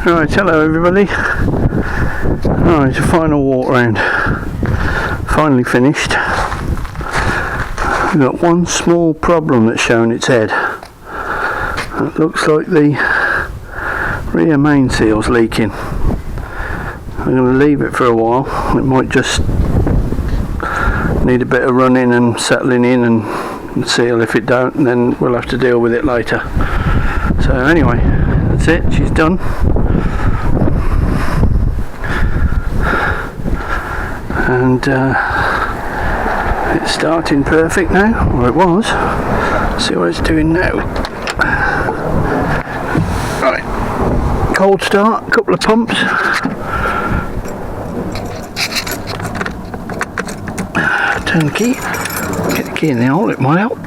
Right, hello everybody. Right, a final walk round. Finally finished. We've got one small problem that's showing its head. It looks like the rear main seal's leaking. I'm going to leave it for a while. It might just need a bit of running and settling in and seal. If it don't, then we'll have to deal with it later. So anyway, that's it, she's done. And it's starting perfect now, or it was. See what it's doing now. Right, cold start, a couple of pumps. Turn the key, get the key in the hole, it might help.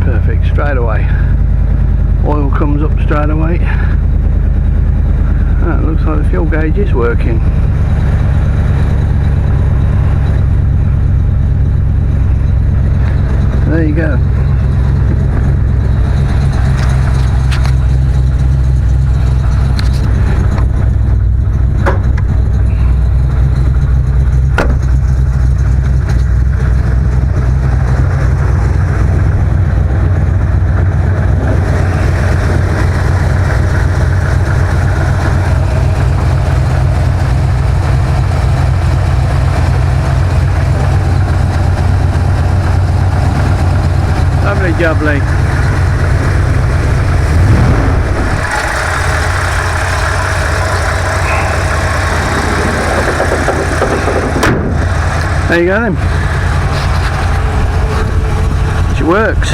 Perfect, straight away. Oil comes up straight away. That looks like the fuel gauge is working. There you go. Jubbly. There you go then. It works.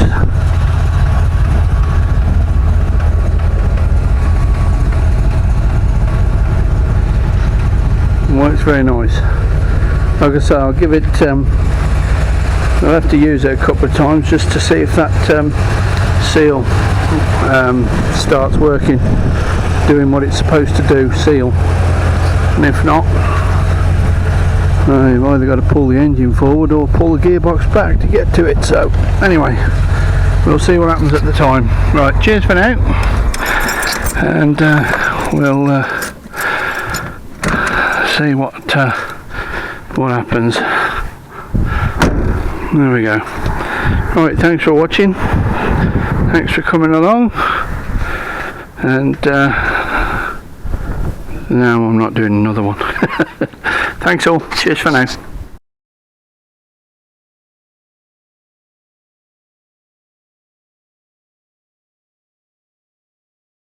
It works very nice. Like I say, I'll give it I'll have to use it a couple of times just to see if that seal starts working, doing what it's supposed to do, seal. And if not, you've either got to pull the engine forward or pull the gearbox back to get to it. So anyway, we'll see what happens at the time. Right, cheers for now, and we'll see what happens. There we go. Right, thanks for watching. Thanks for coming along. And now I'm not doing another one. Thanks all. Cheers for now.